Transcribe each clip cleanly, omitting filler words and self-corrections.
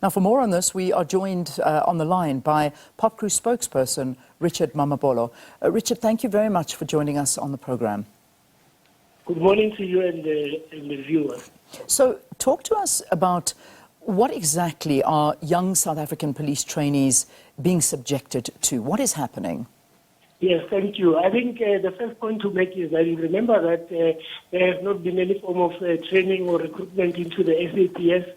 Now, for more on this, we are joined on the line by Popcru Spokesperson Richard Mamabolo. Richard, thank you very much for joining us on the program. Good morning to you and the viewers. So, talk to us about what exactly are young South African police trainees being subjected to? What is happening? Yes, thank you. I think the first point to make is that you remember that there has not been any form of training or recruitment into the SAPS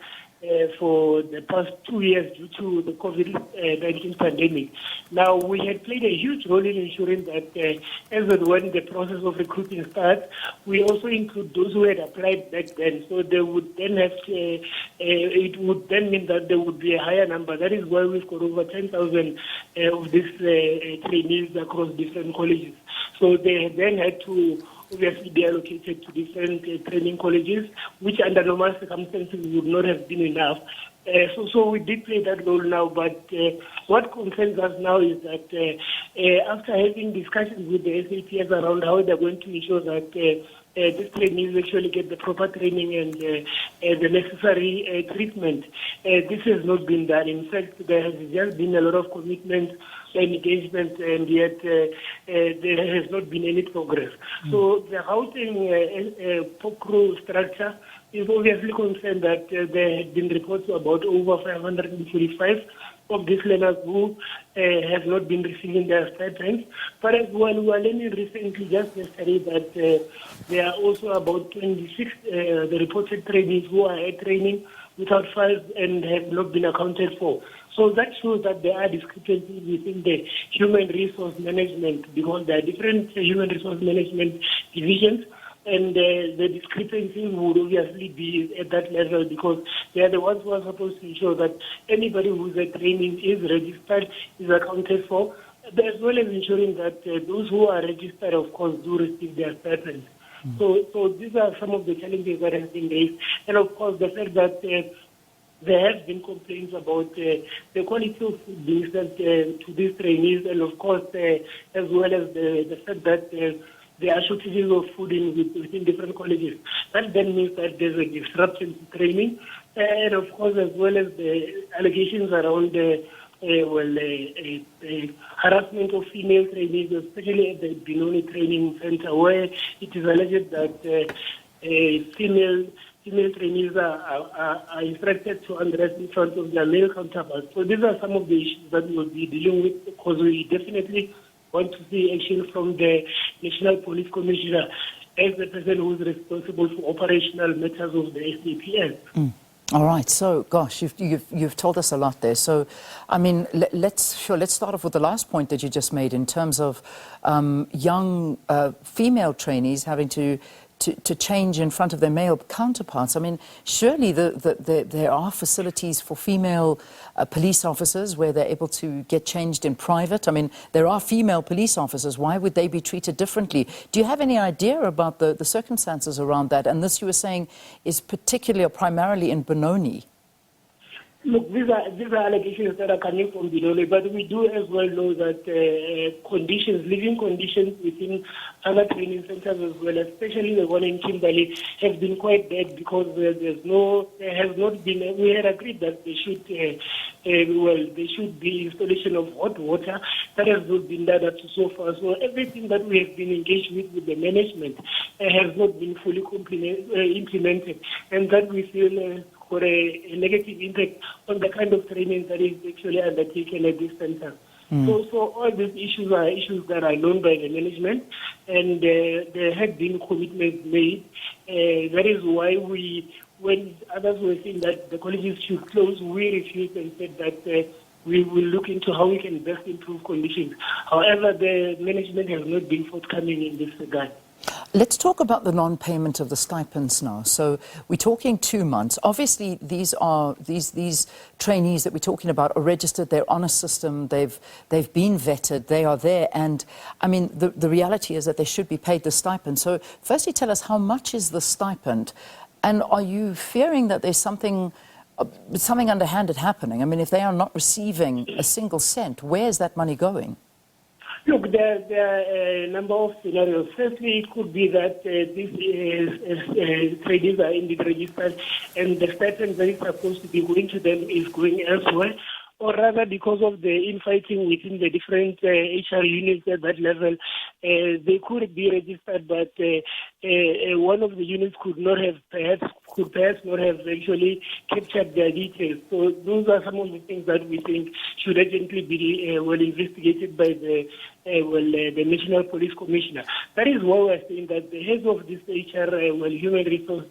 for the past 2 years due to the COVID-19 pandemic. Now, we had played a huge role in ensuring that as and when the process of recruiting starts, we also include those who had applied back then. So they would then have it would then mean that there would be a higher number. That is why we've got over 10,000 of these trainees across different colleges. So they then had to obviously be allocated to different training colleges, which under normal circumstances would not have been enough. So we did play that role now, but what concerns us now is that after having discussions with the SAPS around how they're going to ensure that these trainees actually get the proper training and the necessary treatment, this has not been done. In fact, there has just been a lot of commitment and engagement, and yet there has not been any progress. So the Gauteng Popcru structure is obviously concerned that there have been reports about over 545 of these learners who have not been receiving their stipends. But as well, we are learning recently, just yesterday, that there are also about 26 the reported trainees who are at training without files and have not been accounted for. So that shows that there are discrepancies within the human resource management, because there are different human resource management divisions, and the discrepancies would obviously be at that level, because they are the ones who are supposed to ensure that anybody who's at training is registered, is accounted for, as well as ensuring that those who are registered, of course, do receive their stipends. So these are some of the challenges that have been raised. And of course, the fact that there have been complaints about the quality of food being sent to these trainees, and of course, as well as the fact that there are shortages of food within different colleges. That then means that there's a disruption to training, and of course, as well as the allegations around harassment of female trainees, especially at the Benoni Training Center, where it is alleged that female trainees are instructed to undress in front of their male counterparts. So these are some of the issues that we will be dealing with, because we definitely want to see action from the National Police Commissioner as the person who is responsible for operational matters of the SAPS. All right. So, gosh, you've told us a lot there. So, I mean, let's start off with the last point that you just made in terms of young female trainees having to change in front of their male counterparts. I mean, surely there are facilities for female police officers where they're able to get changed in private. I mean, there are female police officers. Why would they be treated differently? Do you have any idea about the circumstances around that? And this, you were saying, is particularly or primarily in Benoni. Look, these are allegations that are coming from Benoni, but we do as well know that living conditions within other training centers as well, especially the one in Kimberley, have been quite bad, because we had agreed that there should be installation of hot water. That has not been done up to so far. So everything that we have been engaged with the management has not been fully implemented, and that we feel for a negative impact on the kind of training that is actually undertaken at this center. So all these issues are issues that are known by the management, and there have been commitments made. That is why when others were saying that the colleges should close, we refused and said that we will look into how we can best improve conditions. However, the management has not been forthcoming in this regard. Let's talk about the non-payment of the stipends now. So we're talking 2 months. Obviously, these trainees that we're talking about are registered. They're on a system. They've been vetted. They are there. And I mean, the reality is that they should be paid the stipend. So firstly, tell us, how much is the stipend, and are you fearing that there's something underhanded happening? I mean, if they are not receiving a single cent, where is that money going? Look, there are a number of scenarios. Firstly, it could be that these trainees are indeed registered and the stipend that is supposed to be going to them is going elsewhere, or rather because of the infighting within the different HR units at that level, they could be registered, but one of the units could perhaps not have actually captured their details. So those are some of the things that we think should urgently be well investigated by the National Police Commissioner. That is why we're saying that the heads of this HR human resource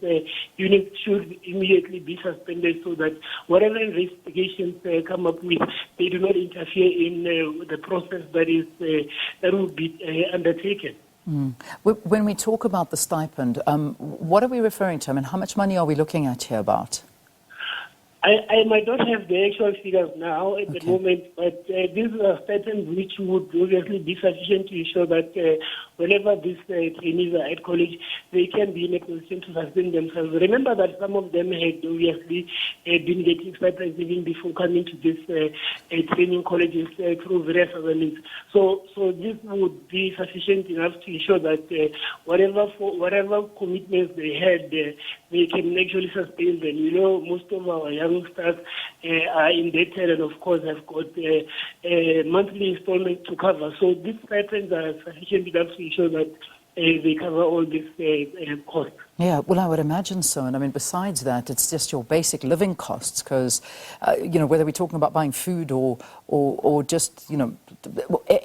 unit should immediately be suspended so that whatever investigations come up with, they do not interfere in the process that will be undertaken. When we talk about the stipend, what are we referring to? I mean, how much money are we looking at here about? I might not have the actual figures now at the moment, but these are stipends which would obviously be sufficient to ensure that whenever these trainees are at college, they can be in a position to sustain themselves. Remember that some of them had obviously been getting stipends even before coming to these training colleges through various other means. So this would be sufficient enough to ensure that whatever commitments they had, they can actually sustain them. You know, most of our youngsters are indebted and, of course, have got monthly installments to cover. So these stipends are sufficient enough to ensure that they cover all these costs. Yeah, well, I would imagine so. And I mean, besides that, it's just your basic living costs because, you know, whether we're talking about buying food or just, you know,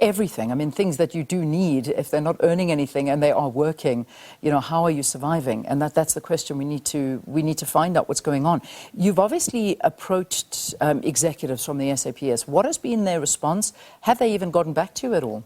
everything. I mean, things that you do need if they're not earning anything and they are working, you know, how are you surviving? And that's the question we need to find out what's going on. You've obviously approached executives from the SAPS. What has been their response? Have they even gotten back to you at all?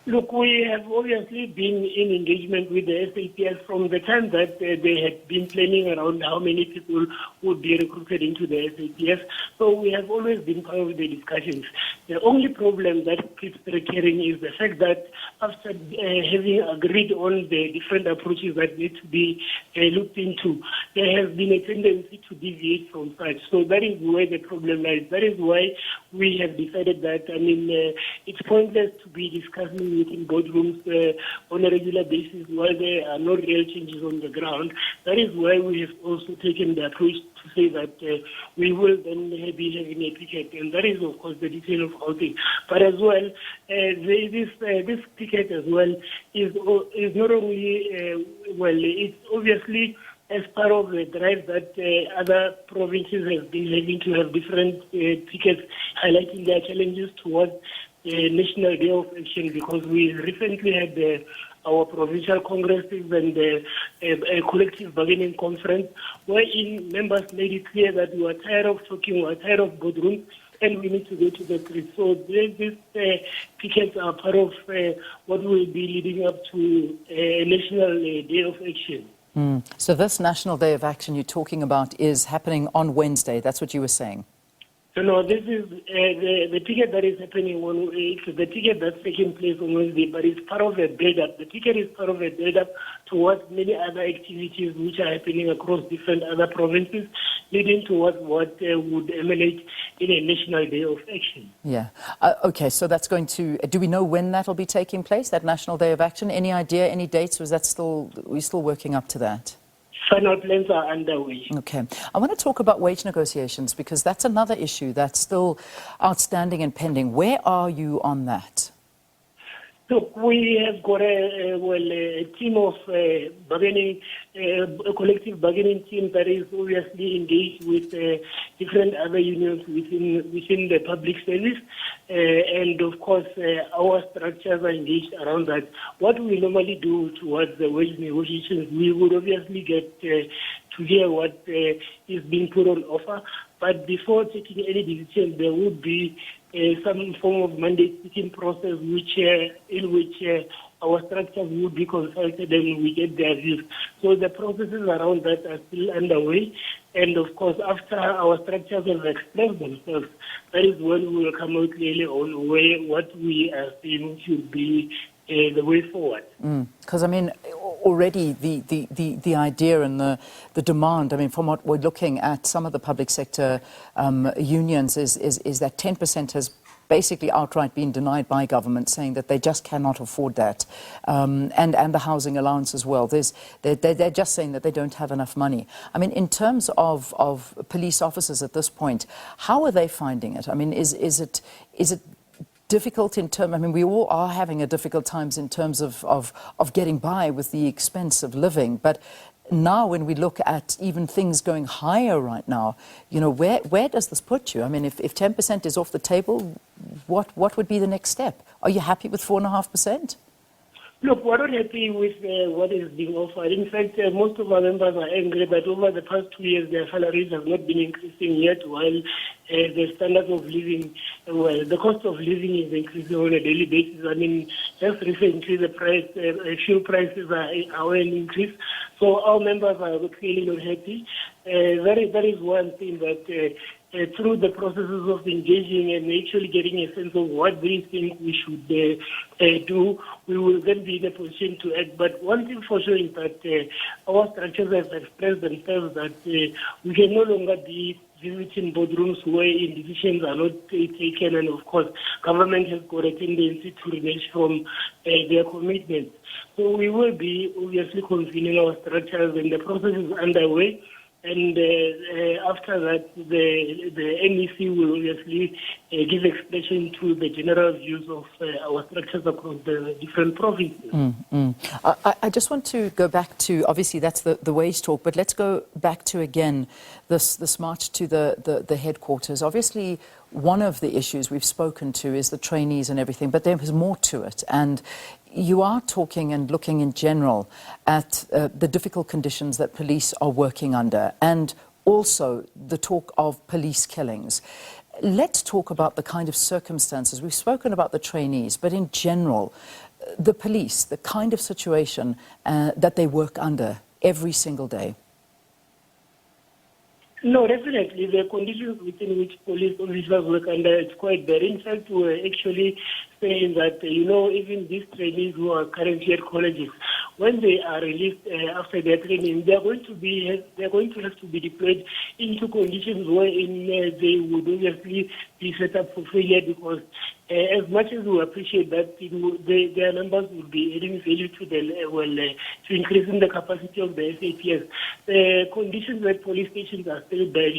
Look, we have obviously been in engagement with the SAPS from the time that they had been planning around how many people would be recruited into the SAPS. So we have always been part of the discussions. The only problem that keeps recurring is the fact that after having agreed on the different approaches that need to be looked into, there has been a tendency to deviate from such. So that is where the problem lies. That is why we have decided that, I mean, it's pointless to be discussing in boardrooms on a regular basis while there are no real changes on the ground. That is why we have also taken the approach to say that we will then be having a picket, and that is, of course, the detail of Gauteng. But as well, this picket as well is not only, it's obviously as part of the drive that other provinces have been having to have different pickets highlighting their challenges towards National Day of Action, because we recently had our provincial congresses and a collective bargaining conference wherein members made it clear that we are tired of talking, we are tired of boardrooms, and we need to go to the streets. So these pickets are part of what will be leading up to a National Day of Action. So this National Day of Action you're talking about is happening on Wednesday. That's what you were saying? No, this is the picket that is happening it's the picket that's taking place on Wednesday, but it's part of a build-up. The picket is part of a build-up towards many other activities which are happening across different other provinces, leading towards what would emanate in a National Day of Action. Yeah. Okay, so that's going to... Do we know when that will be taking place, that National Day of Action? Any idea, any dates, or is that we're still working up to that? Final plans are underway. Okay. I want to talk about wage negotiations because that's another issue that's still outstanding and pending. Where are you on that? Look, we have got a team of bargaining, a collective bargaining team that is obviously engaged with different other unions within the public service, and of course our structures are engaged around that. What we normally do towards the wage negotiations, we would obviously get to hear what is being put on offer, but before taking any decision, there would be some form of mandate-seeking process in which our structures would be consulted and we get their views. So the processes around that are still underway. And of course, after our structures have expressed themselves, that is when we will come out clearly on what we are saying should be the way forward. Because, I mean, already the idea and the demand, I mean, from what we're looking at some of the public sector unions is that 10% has basically outright been denied by government, saying that they just cannot afford that, and the housing allowance as well. They're just saying that they don't have enough money. I mean, in terms of police officers at this point, how are they finding it? I mean, is it difficult in terms, I mean, we all are having a difficult times in terms of getting by with the expense of living, but now when we look at even things going higher right now, you know, where does this put you? I mean, if 10% is off the table, what would be the next step? Are you happy with 4.5%? Look, we're not happy with what is being offered. In fact, most of our members are angry that over the past 2 years, their salaries have not been increasing yet, while the standard of living, well, the cost of living is increasing on a daily basis. I mean, just recently, the price, fuel prices are an increase. So our members are clearly not happy. That is one thing that through the processes of engaging and actually getting a sense of what they think we should do, we will then be in a position to act. But one thing for sure is that our structures have expressed themselves that we can no longer be visiting boardrooms where decisions are not taken, and of course, government has got a tendency to renege from their commitments. So we will be obviously convening our structures, and the process is underway. And after that, the NEC will obviously give expression to the general views of our structures across the different provinces. I just want to go back to, obviously that's the wage talk, but let's go back to again this march to the headquarters. Obviously, one of the issues we've spoken to is the trainees and everything, but there is more to it. And you are talking and looking in general at the difficult conditions that police are working under, and also the talk of police killings. Let's talk about the kind of circumstances. We've spoken about the trainees, but in general, the police, the kind of situation that they work under every single day. No, definitely. The conditions within which police officers work under, it's quite bad. In fact, we're actually saying that, even these trainees who are currently at colleges, when they are released after their training, they're going to have to be deployed into conditions wherein they would obviously be set up for failure, because as much as we appreciate that, their numbers will be adding value to to increasing the capacity of the SAPS. The conditions at police stations are still bad.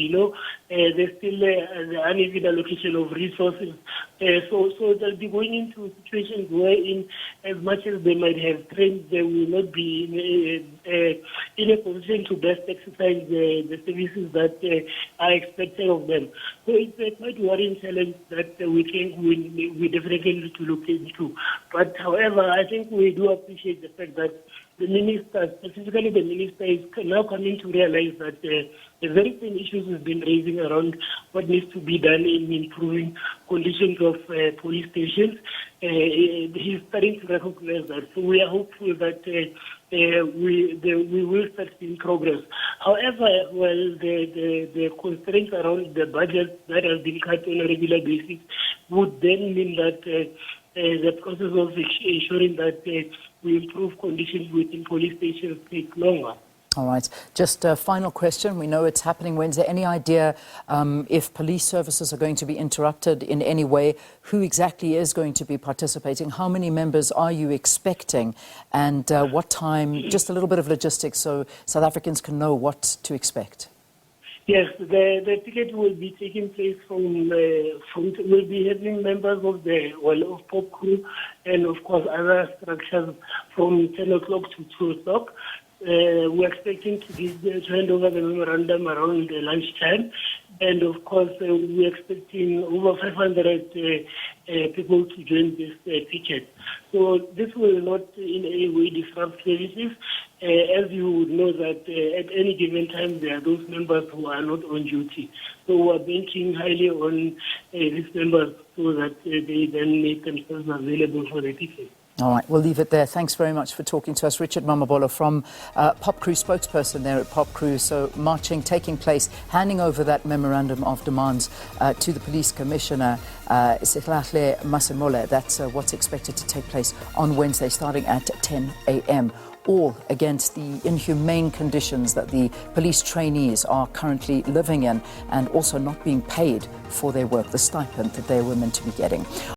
There's still the uneven allocation of resources. So they'll be going into situations wherein, as much as they might have trained, they will not be in a position to best exercise the services that are expected of them. So it's a quite worrying challenge that we think we definitely need to look into. But however, I think we do appreciate the fact that the minister, specifically the minister, is now coming to realize that the very same issues we've been raising around what needs to be done in improving conditions of police stations. He's starting to recognize that. So we are hopeful that we will start seeing progress. However, the constraints around the budget that have been cut on a regular basis would then mean that the process of ensuring that we improve conditions within police stations take longer. All right. Just a final question. We know it's happening Wednesday. Any idea if police services are going to be interrupted in any way? Who exactly is going to be participating? How many members are you expecting? And what time? Just a little bit of logistics so South Africans can know what to expect. Yes, the ticket will be taking place we'll be having members of of Popcru and of course other structures from 10 o'clock to 2 o'clock. We're expecting to hand over the memorandum around lunchtime, and of course we're expecting over 500 people to join this picket. So this will not in any way disrupt services. As you would know that at any given time there are those members who are not on duty. So we're banking highly on these members so that they then make themselves available for the picket. All right, we'll leave it there. Thanks very much for talking to us. Richard Mamabolo from Popcru Spokesperson there at Popcru. So marching, taking place, handing over that memorandum of demands to the Police Commissioner, Sihlahle Masemole. That's what's expected to take place on Wednesday starting at 10 a.m. all against the inhumane conditions that the police trainees are currently living in and also not being paid for their work, the stipend that they were meant to be getting.